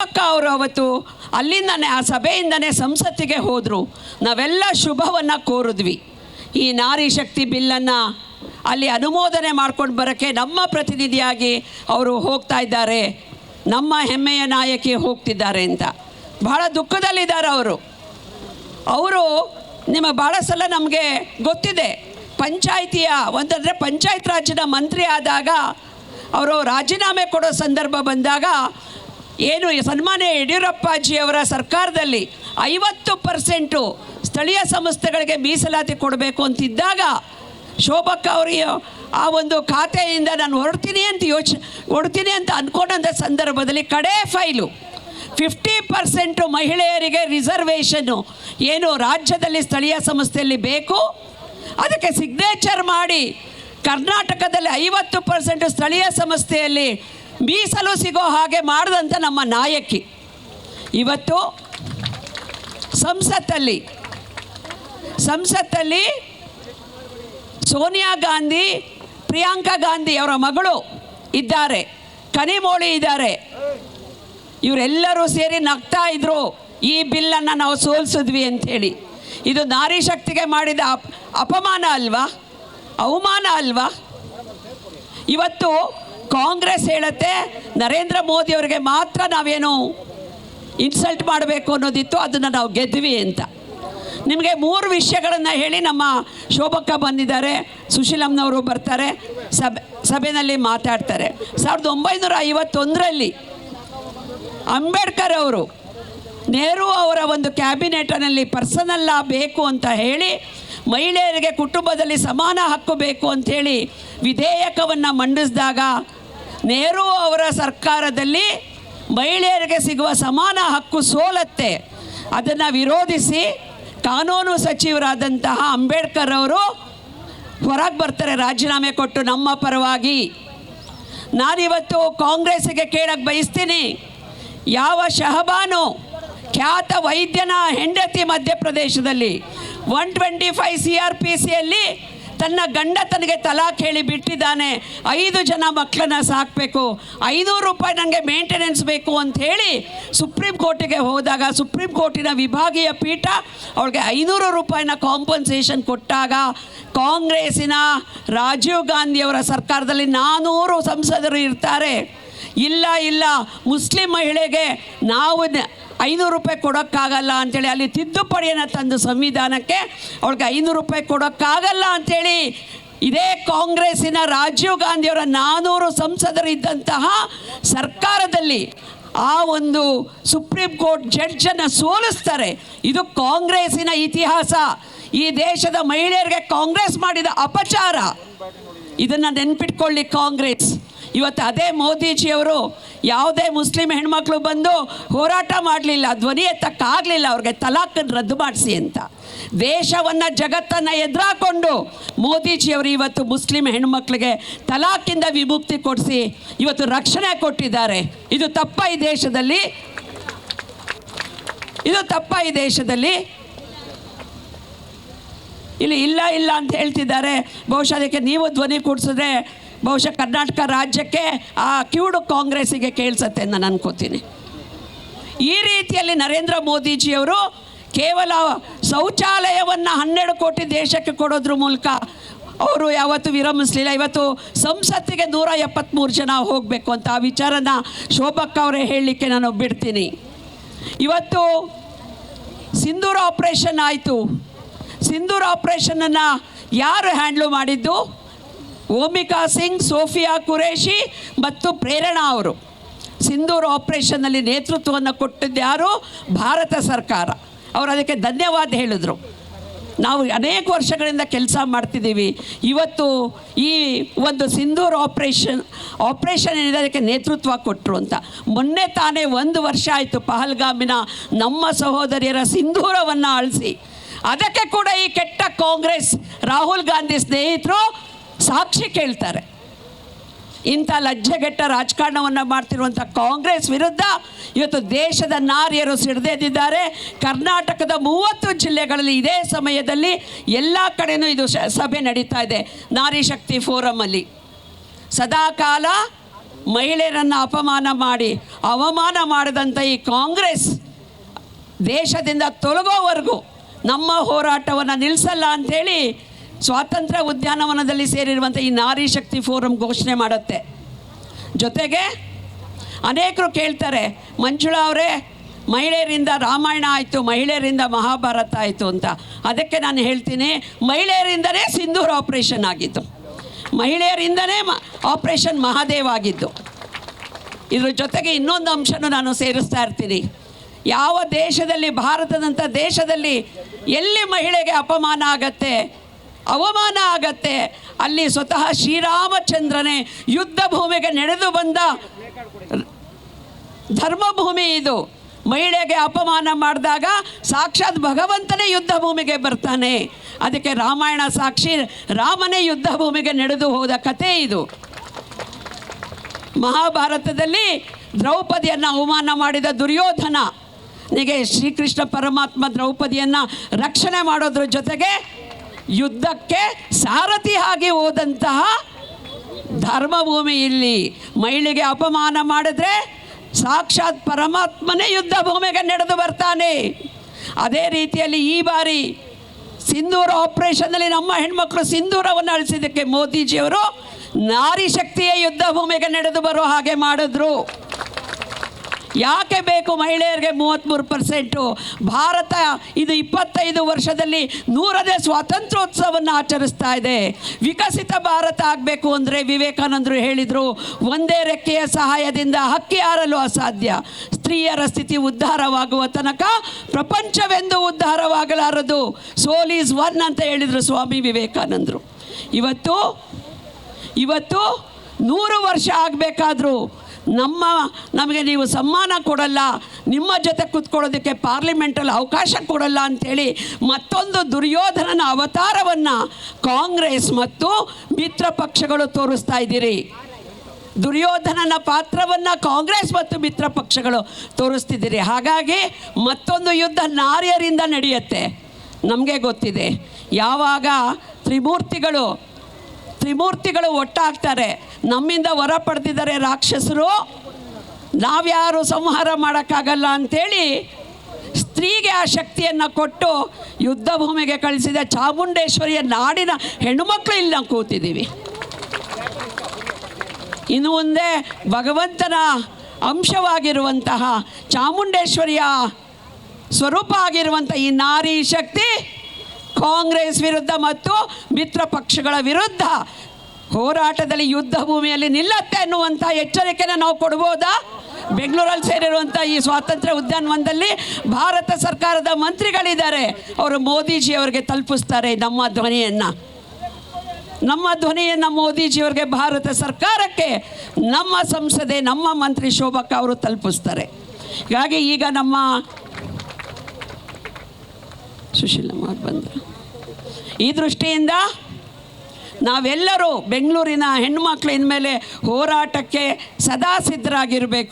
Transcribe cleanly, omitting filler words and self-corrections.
ಅಕ್ಕ ಅವರು ಅವತ್ತು ಅಲ್ಲಿಂದನೇ ಆ ಸಭೆಯಿಂದನೇ ಸಂಸತ್ತಿಗೆ ಹೋದರು. ನಾವೆಲ್ಲ ಶುಭವನ್ನು ಕೋರಿದ್ವಿ. ಈ ನಾರಿ ಶಕ್ತಿ ಬಿಲ್ಲನ್ನು ಅಲ್ಲಿ ಅನುಮೋದನೆ ಮಾಡ್ಕೊಂಡು ಬರೋಕ್ಕೆ ನಮ್ಮ ಪ್ರತಿನಿಧಿಯಾಗಿ ಅವರು ಹೋಗ್ತಾ ಇದ್ದಾರೆ, ನಮ್ಮ ಹೆಮ್ಮೆಯ ನಾಯಕಿ ಹೋಗ್ತಿದ್ದಾರೆ ಅಂತ. ಬಹಳ ದುಃಖದಲ್ಲಿದ್ದಾರೆ ಅವರು ನಿಮ್ಮ ಭಾಳ ಸಲ ನಮಗೆ ಗೊತ್ತಿದೆ. ಪಂಚಾಯಿತಿಯ ಒಂದಂದರೆ ಪಂಚಾಯತ್ ರಾಜ್ಯದ ಮಂತ್ರಿ ಆದಾಗ ಅವರು ರಾಜೀನಾಮೆ ಕೊಡೋ ಸಂದರ್ಭ ಬಂದಾಗ ಏನು ಸನ್ಮಾನ್ಯ ಯಡಿಯೂರಪ್ಪಾಜಿಯವರ ಸರ್ಕಾರದಲ್ಲಿ 50% ಸ್ಥಳೀಯ ಸಂಸ್ಥೆಗಳಿಗೆ ಮೀಸಲಾತಿ ಕೊಡಬೇಕು ಅಂತಿದ್ದಾಗ ಶೋಭಕ್ಕ ಅವರಿಗೆ ಆ ಒಂದು ಖಾತೆಯಿಂದ ನಾನು ಹೊರಡ್ತೀನಿ ಅಂತ ಅಂದ್ಕೊಂಡಂಥ ಸಂದರ್ಭದಲ್ಲಿ ಕಡೇ ಫೈಲು 50% ಮಹಿಳೆಯರಿಗೆ ರಿಸರ್ವೇಷನ್ನು ಏನು ರಾಜ್ಯದಲ್ಲಿ ಸ್ಥಳೀಯ ಸಂಸ್ಥೆಯಲ್ಲಿ ಬೇಕು, ಅದಕ್ಕೆ ಸಿಗ್ನೇಚರ್ ಮಾಡಿ ಕರ್ನಾಟಕದಲ್ಲಿ 50% ಸ್ಥಳೀಯ ಸಂಸ್ಥೆಯಲ್ಲಿ ಮೀಸಲು ಸಿಗೋ ಹಾಗೆ ಮಾಡಿದಂಥ ನಮ್ಮ ನಾಯಕಿ ಇವತ್ತು ಸಂಸತ್ತಲ್ಲಿ ಸೋನಿಯಾ ಗಾಂಧಿ, ಪ್ರಿಯಾಂಕಾ ಗಾಂಧಿ ಅವರ ಮಗಳು ಇದ್ದಾರೆ, ಕನಿಮೋಳಿ ಇದ್ದಾರೆ. ಇವರೆಲ್ಲರೂ ಸೇರಿ ನಗ್ತಾ ಇದ್ರು, ಈ ಬಿಲ್ಲನ್ನು ನಾವು ಸೋಲಿಸಿದ್ವಿ ಅಂಥೇಳಿ. ಇದು ನಾರಿ ಶಕ್ತಿಗೆ ಮಾಡಿದ ಅಪಮಾನ ಅಲ್ವಾ, ಅವಮಾನ ಅಲ್ವಾ? ಇವತ್ತು ಕಾಂಗ್ರೆಸ್ ಹೇಳುತ್ತೆ ನರೇಂದ್ರ ಮೋದಿ ಅವರಿಗೆ ಮಾತ್ರ ನಾವೇನು ಇನ್ಸಲ್ಟ್ ಮಾಡಬೇಕು ಅನ್ನೋದಿತ್ತು, ಅದನ್ನು ನಾವು ಗೆದ್ವಿ ಅಂತ. ನಿಮಗೆ 3 ವಿಷಯಗಳನ್ನು ಹೇಳಿ ನಮ್ಮ ಶೋಭಕ್ಕ ಬಂದಿದ್ದಾರೆ, ಸುಶೀಲಮ್ಮನವರು ಬರ್ತಾರೆ, ಸಭೆಯಲ್ಲಿ ಮಾತಾಡ್ತಾರೆ. 1951ರಲ್ಲಿ ಅಂಬೇಡ್ಕರ್ ಅವರು ನೆಹರು ಅವರ ಒಂದು ಕ್ಯಾಬಿನೆಟ್ನಲ್ಲಿ ಪರ್ಸನಲ್ ಲಾ ಬೇಕು ಅಂತ ಹೇಳಿ ಮಹಿಳೆಯರಿಗೆ ಕುಟುಂಬದಲ್ಲಿ ಸಮಾನ ಹಕ್ಕು ಬೇಕು ಅಂಥೇಳಿ ವಿಧೇಯಕವನ್ನು ಮಂಡಿಸಿದಾಗ ನೆಹರು ಅವರ ಸರ್ಕಾರದಲ್ಲಿ ಮಹಿಳೆಯರಿಗೆ ಸಿಗುವ ಸಮಾನ ಹಕ್ಕು ಸೋಲತ್ತೆ. ಅದನ್ನು ವಿರೋಧಿಸಿ ಕಾನೂನು ಸಚಿವರಾದಂತಹ ಅಂಬೇಡ್ಕರ್ ಅವರು ಹೊರಗೆ ಬರ್ತಾರೆ ರಾಜೀನಾಮೆ ಕೊಟ್ಟು ನಮ್ಮ ಪರವಾಗಿ. ನಾನಿವತ್ತು ಕಾಂಗ್ರೆಸ್ಸಿಗೆ ಕೇಳಕ್ಕೆ ಬಯಸ್ತೀನಿ, ಯಾವ ಶಹಬಾನು ಖ್ಯಾತ ವೈದ್ಯನ ಹೆಂಡತಿ ಮಧ್ಯಪ್ರದೇಶದಲ್ಲಿ 125 CRPCಯಲ್ಲಿ ತನ್ನ ಗಂಡ ತನಗೆ ತಲಾಖ್ ಹೇಳಿ ಬಿಟ್ಟಿದ್ದಾನೆ, 5 ಜನ ಮಕ್ಕಳನ್ನ ಸಾಕಬೇಕು, 500 ರೂಪಾಯಿ ನನಗೆ ಮೇಂಟೆನೆನ್ಸ್ ಬೇಕು ಅಂಥೇಳಿ ಸುಪ್ರೀಂ ಕೋರ್ಟಿಗೆ ಹೋದಾಗ ಸುಪ್ರೀಂ ಕೋರ್ಟಿನ ವಿಭಾಗೀಯ ಪೀಠ ಅವಳಿಗೆ 500 ರೂಪಾಯಿನ ಕಾಂಪನ್ಸೇಷನ್ ಕೊಟ್ಟಾಗ ಕಾಂಗ್ರೆಸ್ಸಿನ ರಾಜೀವ್ ಗಾಂಧಿಯವರ ಸರ್ಕಾರದಲ್ಲಿ 400 ಸಂಸದರು ಇರ್ತಾರೆ, ಇಲ್ಲ ಮುಸ್ಲಿಂ ಮಹಿಳೆಗೆ ನಾವು 500 ರೂಪಾಯಿ ಕೊಡೋಕ್ಕಾಗಲ್ಲ ಅಂಥೇಳಿ ಅಲ್ಲಿ ತಿದ್ದುಪಡಿಯನ್ನು ತಂದು ಸಂವಿಧಾನಕ್ಕೆ ಅವಳಿಗೆ 500 ರೂಪಾಯಿ ಕೊಡೋಕ್ಕಾಗಲ್ಲ ಅಂಥೇಳಿ ಇದೇ ಕಾಂಗ್ರೆಸ್ಸಿನ ರಾಜೀವ್ ಗಾಂಧಿಯವರ 400 ಸಂಸದರು ಇದ್ದಂತಹ ಸರ್ಕಾರದಲ್ಲಿ ಆ ಒಂದು ಸುಪ್ರೀಂ ಕೋರ್ಟ್ ಜಡ್ಜನ್ನು ಸೋಲಿಸ್ತಾರೆ. ಇದು ಕಾಂಗ್ರೆಸ್ಸಿನ ಇತಿಹಾಸ. ಈ ದೇಶದ ಮಹಿಳೆಯರಿಗೆ ಕಾಂಗ್ರೆಸ್ ಮಾಡಿದ ಅಪಚಾರ. ಇದನ್ನು ನೆನ್ಪಿಟ್ಕೊಳ್ಳಿ ಕಾಂಗ್ರೆಸ್. ಇವತ್ತು ಅದೇ ಮೋದಿಜಿಯವರು ಯಾವುದೇ ಮುಸ್ಲಿಂ ಹೆಣ್ಮಕ್ಳು ಬಂದು ಹೋರಾಟ ಮಾಡಲಿಲ್ಲ, ಧ್ವನಿ ಎತ್ತಕ್ಕಾಗಲಿಲ್ಲ, ಅವ್ರಿಗೆ ತಲಾಖನ್ನು ರದ್ದು ಮಾಡಿಸಿ ಅಂತ. ದೇಶವನ್ನು ಜಗತ್ತನ್ನು ಎದುರಾಕೊಂಡು ಮೋದಿಜಿಯವರು ಇವತ್ತು ಮುಸ್ಲಿಂ ಹೆಣ್ಮಕ್ಳಿಗೆ ತಲಾಖಿಂದ ವಿಮುಕ್ತಿ ಕೊಡಿಸಿ ಇವತ್ತು ರಕ್ಷಣೆ ಕೊಟ್ಟಿದ್ದಾರೆ. ಇದು ತಪ್ಪ ಈ ದೇಶದಲ್ಲಿ? ಇದು ತಪ್ಪ ಈ ದೇಶದಲ್ಲಿ? ಇಲ್ಲಿ ಇಲ್ಲ ಅಂತ ಹೇಳ್ತಿದ್ದಾರೆ. ಬಹುಶಃ ಅದಕ್ಕೆ ನೀವು ಧ್ವನಿ ಕೂಡಿಸಿದ್ರೆ ಬಹುಶಃ ಕರ್ನಾಟಕ ರಾಜ್ಯಕ್ಕೆ ಆ ಕಿವುಡು ಕಾಂಗ್ರೆಸ್ಸಿಗೆ ಕೇಳಿಸತ್ತೆ ನಾನು ಅನ್ಕೋತೀನಿ. ಈ ರೀತಿಯಲ್ಲಿ ನರೇಂದ್ರ ಮೋದಿಜಿಯವರು ಕೇವಲ ಶೌಚಾಲಯವನ್ನು 12 ಕೋಟಿ ದೇಶಕ್ಕೆ ಕೊಡೋದ್ರ ಮೂಲಕ ಅವರು ಯಾವತ್ತೂ ವಿರಮಿಸಲಿಲ್ಲ. ಇವತ್ತು ಸಂಸತ್ತಿಗೆ 173 ಜನ ಹೋಗಬೇಕು ಅಂತ ಆ ವಿಚಾರನ ಶೋಭಕ್ಕ ಅವರೇ ಹೇಳಲಿಕ್ಕೆ ನಾನು ಬಿಡ್ತೀನಿ. ಇವತ್ತು ಸಿಂಧೂರ ಆಪ್ರೇಷನ್ ಆಯಿತು. ಸಿಂಧೂರ ಆಪ್ರೇಷನನ್ನು ಯಾರು ಹ್ಯಾಂಡ್ಲು ಮಾಡಿದ್ದು? ಓಮಿಕಾ ಸಿಂಗ್, ಸೋಫಿಯಾ ಕುರೇಶಿ ಮತ್ತು ಪ್ರೇರಣಾ ಅವರು. ಸಿಂಧೂರ ಆಪ್ರೇಷನ್ನಲ್ಲಿ ನೇತೃತ್ವವನ್ನು ಕೊಟ್ಟಿದ್ದು ಯಾರು? ಭಾರತ ಸರ್ಕಾರ. ಅವರು ಅದಕ್ಕೆ ಧನ್ಯವಾದ ಹೇಳಿದ್ರು. ನಾವು ಅನೇಕ ವರ್ಷಗಳಿಂದ ಕೆಲಸ ಮಾಡ್ತಿದ್ದೀವಿ. ಇವತ್ತು ಈ ಒಂದು ಸಿಂಧೂರ್ ಆಪ್ರೇಷನ್ ಏನಿದೆ ಅದಕ್ಕೆ ನೇತೃತ್ವ ಕೊಟ್ಟರು ಅಂತ. ಮೊನ್ನೆ ತಾನೇ 1 ವರ್ಷ ಆಯಿತು ಪಹಲ್ಗಾಮಿನ ನಮ್ಮ ಸಹೋದರಿಯರ ಸಿಂಧೂರವನ್ನು ಅಳಿಸಿ. ಅದಕ್ಕೆ ಕೂಡ ಈ ಕೆಟ್ಟ ಕಾಂಗ್ರೆಸ್ ರಾಹುಲ್ ಗಾಂಧಿ ಸ್ನೇಹಿತರು ಸಾಕ್ಷಿ ಕೇಳ್ತಾರೆ. ಇಂಥ ಲಜ್ಜೆಗೆಟ್ಟ ರಾಜಕಾರಣವನ್ನು ಮಾಡ್ತಿರುವಂಥ ಕಾಂಗ್ರೆಸ್ ವಿರುದ್ಧ ಇವತ್ತು ದೇಶದ ನಾರಿಯರು ಸಿಡಿದೆದ್ದಿದ್ದಾರೆ. ಕರ್ನಾಟಕದ 30 ಜಿಲ್ಲೆಗಳಲ್ಲಿ ಇದೇ ಸಮಯದಲ್ಲಿ ಎಲ್ಲ ಕಡೆಯೂ ಇದು ಸಭೆ ನಡೀತಾ ಇದೆ. ನಾರಿ ಶಕ್ತಿ ಫೋರಮಲ್ಲಿ ಸದಾಕಾಲ ಮಹಿಳೆಯರನ್ನು ಅಪಮಾನ ಮಾಡಿ ಅವಮಾನ ಮಾಡಿದಂಥ ಈ ಕಾಂಗ್ರೆಸ್ ದೇಶದಿಂದ ತೊಲಗೋವರೆಗೂ ನಮ್ಮ ಹೋರಾಟವನ್ನು ನಿಲ್ಲಿಸಲ್ಲ ಅಂಥೇಳಿ ಸ್ವಾತಂತ್ರ್ಯ ಉದ್ಯಾನವನದಲ್ಲಿ ಸೇರಿರುವಂಥ ಈ ನಾರಿ ಶಕ್ತಿ ಫೋರಮ್ ಘೋಷಣೆ ಮಾಡುತ್ತೆ. ಜೊತೆಗೆ ಅನೇಕರು ಕೇಳ್ತಾರೆ, ಮಂಜುಳಾ ಅವರೇ, ಮಹಿಳೆಯರಿಂದ ರಾಮಾಯಣ ಆಯಿತು, ಮಹಿಳೆಯರಿಂದ ಮಹಾಭಾರತ ಆಯಿತು ಅಂತ. ಅದಕ್ಕೆ ನಾನು ಹೇಳ್ತೀನಿ, ಮಹಿಳೆಯರಿಂದಲೇ ಸಿಂಧೂರ ಆಪ್ರೇಷನ್ ಆಗಿದ್ದು, ಮಹಿಳೆಯರಿಂದಲೇ ಆಪ್ರೇಷನ್ ಮಹಾದೇವ್ ಆಗಿದ್ದು. ಇದ್ರ ಜೊತೆಗೆ ಇನ್ನೊಂದು ಅಂಶನೂ ನಾನು ಸೇರಿಸ್ತಾ ಇರ್ತೀನಿ. ಯಾವ ದೇಶದಲ್ಲಿ, ಭಾರತದಂಥ ದೇಶದಲ್ಲಿ ಎಲ್ಲಿ ಮಹಿಳೆಗೆ ಅಪಮಾನ ಆಗತ್ತೆ, ಅವಮಾನ ಆಗತ್ತೆ, ಅಲ್ಲಿ ಸ್ವತಃ ಶ್ರೀರಾಮಚಂದ್ರನೇ ಯುದ್ಧ ಭೂಮಿಗೆ ನಡೆದು ಬಂದ ಧರ್ಮಭೂಮಿ ಇದು. ಮಹಿಳೆಗೆ ಅಪಮಾನ ಮಾಡಿದಾಗ ಸಾಕ್ಷಾತ್ ಭಗವಂತನೇ ಯುದ್ಧ ಭೂಮಿಗೆ ಬರ್ತಾನೆ. ಅದಕ್ಕೆ ರಾಮಾಯಣ ಸಾಕ್ಷಿ, ರಾಮನೇ ಯುದ್ಧ ಭೂಮಿಗೆ ನಡೆದು ಹೋದ ಕಥೆ ಇದು. ಮಹಾಭಾರತದಲ್ಲಿ ದ್ರೌಪದಿಯನ್ನು ಅವಮಾನ ಮಾಡಿದ ದುರ್ಯೋಧನಿಗೆ ಶ್ರೀಕೃಷ್ಣ ಪರಮಾತ್ಮ ದ್ರೌಪದಿಯನ್ನು ರಕ್ಷಣೆ ಮಾಡೋದ್ರ ಜೊತೆಗೆ ಯುದ್ಧಕ್ಕೆ ಸಾರಥಿ ಆಗಿ ಹೋದಂತಹ ಧರ್ಮಭೂಮಿ ಇಲ್ಲಿ. ಮಹಿಳೆಗೆ ಅಪಮಾನ ಮಾಡಿದ್ರೆ ಸಾಕ್ಷಾತ್ ಪರಮಾತ್ಮನೇ ಯುದ್ಧ ಭೂಮಿಗೆ ನಡೆದು ಬರ್ತಾನೆ. ಅದೇ ರೀತಿಯಲ್ಲಿ ಈ ಬಾರಿ ಸಿಂಧೂರ ಆಪರೇಷನ್ನಲ್ಲಿ ನಮ್ಮ ಹೆಣ್ಮಕ್ಳು ಸಿಂಧೂರವನ್ನು ಅಳಿಸಿದ್ದಕ್ಕೆ ಮೋದಿಜಿಯವರು ನಾರಿ ಶಕ್ತಿಯ ಯುದ್ಧ ಭೂಮಿಗೆ ನಡೆದು ಬರೋ ಹಾಗೆ ಮಾಡಿದ್ರು. ಯಾಕೆ ಬೇಕು ಮಹಿಳೆಯರಿಗೆ 33%? ಭಾರತ ಇದು 25 ವರ್ಷದಲ್ಲಿ 100ನೇ ಸ್ವಾತಂತ್ರ್ಯೋತ್ಸವವನ್ನು ಆಚರಿಸ್ತಾ ಇದೆ. ವಿಕಸಿತ ಭಾರತ ಆಗಬೇಕು ಅಂದರೆ ವಿವೇಕಾನಂದರು ಹೇಳಿದರು, ಒಂದೇ ರೆಕ್ಕೆಯ ಸಹಾಯದಿಂದ ಹಕ್ಕಿ ಹಾರಲು ಅಸಾಧ್ಯ, ಸ್ತ್ರೀಯರ ಸ್ಥಿತಿ ಉದ್ಧಾರವಾಗುವ ತನಕ ಪ್ರಪಂಚವೆಂದು ಉದ್ಧಾರವಾಗಲಾರದು, ಸೋಲ್ ಈಸ್ ಒನ್ ಅಂತ ಹೇಳಿದರು ಸ್ವಾಮಿ ವಿವೇಕಾನಂದರು. ಇವತ್ತು 100 ವರ್ಷ ಆಗಬೇಕಾದ್ರೂ ನಮಗೆ ನೀವು ಸಮ್ಮಾನ ಕೊಡಲ್ಲ, ನಿಮ್ಮ ಜೊತೆ ಕೂತ್ಕೊಳ್ಳೋದಕ್ಕೆ ಪಾರ್ಲಿಮೆಂಟಲ್ಲಿ ಅವಕಾಶ ಕೊಡಲ್ಲ ಅಂಥೇಳಿ ಮತ್ತೊಂದು ದುರ್ಯೋಧನನ ಅವತಾರವನ್ನು ಕಾಂಗ್ರೆಸ್ ಮತ್ತು ಮಿತ್ರ ಪಕ್ಷಗಳು ತೋರಿಸ್ತಾ ಇದ್ದೀರಿ. ದುರ್ಯೋಧನನ ಪಾತ್ರವನ್ನು ಕಾಂಗ್ರೆಸ್ ಮತ್ತು ಮಿತ್ರ ಪಕ್ಷಗಳು ತೋರಿಸ್ತಿದ್ದೀರಿ. ಹಾಗಾಗಿ ಮತ್ತೊಂದು ಯುದ್ಧ ನಾರಿಯರಿಂದ ನಡೆಯುತ್ತೆ. ನಮಗೆ ಗೊತ್ತಿದೆ, ಯಾವಾಗ ತ್ರಿಮೂರ್ತಿಗಳು ಒಟ್ಟಾಗ್ತಾರೆ, ನಮ್ಮಿಂದ ಹೊರ ಪಡೆದಿದ್ದಾರೆ ರಾಕ್ಷಸರು, ನಾವ್ಯಾರು ಸಂಹಾರ ಮಾಡೋಕ್ಕಾಗಲ್ಲ ಅಂಥೇಳಿ ಸ್ತ್ರೀಗೆ ಆ ಶಕ್ತಿಯನ್ನು ಕೊಟ್ಟು ಯುದ್ಧ ಭೂಮಿಗೆ ಕಳಿಸಿದ ಚಾಮುಂಡೇಶ್ವರಿಯ ನಾಡಿನ ಹೆಣ್ಣುಮಕ್ಕಳು ಇಲ್ಲಿ ನಾವು ಕೂತಿದ್ದೀವಿ. ಇನ್ನು ಮುಂದೆ ಭಗವಂತನ ಅಂಶವಾಗಿರುವಂತಹ ಚಾಮುಂಡೇಶ್ವರಿಯ ಸ್ವರೂಪ ಆಗಿರುವಂಥ ಈ ನಾರಿ ಶಕ್ತಿ ಕಾಂಗ್ರೆಸ್ ವಿರುದ್ಧ ಮತ್ತು ಮಿತ್ರ ಪಕ್ಷಗಳ ವಿರುದ್ಧ ಹೋರಾಟದಲ್ಲಿ ಯುದ್ಧ ಭೂಮಿಯಲ್ಲಿ ನಿಲ್ಲತ್ತೆ ಅನ್ನುವಂಥ ಎಚ್ಚರಿಕೆನ ನಾವು ಕೊಡ್ಬೋದಾ? ಬೆಂಗಳೂರಲ್ಲಿ ಸೇರಿರುವಂಥ ಈ ಸ್ವಾತಂತ್ರ್ಯ ಉದ್ಯಾನವನದಲ್ಲಿ ಭಾರತ ಸರ್ಕಾರದ ಮಂತ್ರಿಗಳಿದ್ದಾರೆ, ಅವರು ಮೋದಿಜಿಯವರಿಗೆ ತಲುಪಿಸ್ತಾರೆ ನಮ್ಮ ಧ್ವನಿಯನ್ನು ಮೋದಿಜಿಯವರಿಗೆ, ಭಾರತ ಸರ್ಕಾರಕ್ಕೆ ನಮ್ಮ ಸಂಸದೆ, ನಮ್ಮ ಮಂತ್ರಿ ಶೋಭಕ್ಕ ಅವರು ತಲುಪಿಸ್ತಾರೆ. ಹೀಗಾಗಿ ಈಗ ನಮ್ಮ ಸುಶೀಲಮ್ಮ ಬಂದರು. ಈ ದೃಷ್ಟಿಯಿಂದ ನಾವೆಲ್ಲರೂ ಬೆಂಗಳೂರಿನ ಹೆಣ್ಣುಮಕ್ಕಳು ಇನ್ಮೇಲೆ ಹೋರಾಟಕ್ಕೆ ಸದಾ ಸಿದ್ಧರಾಗಿರಬೇಕು.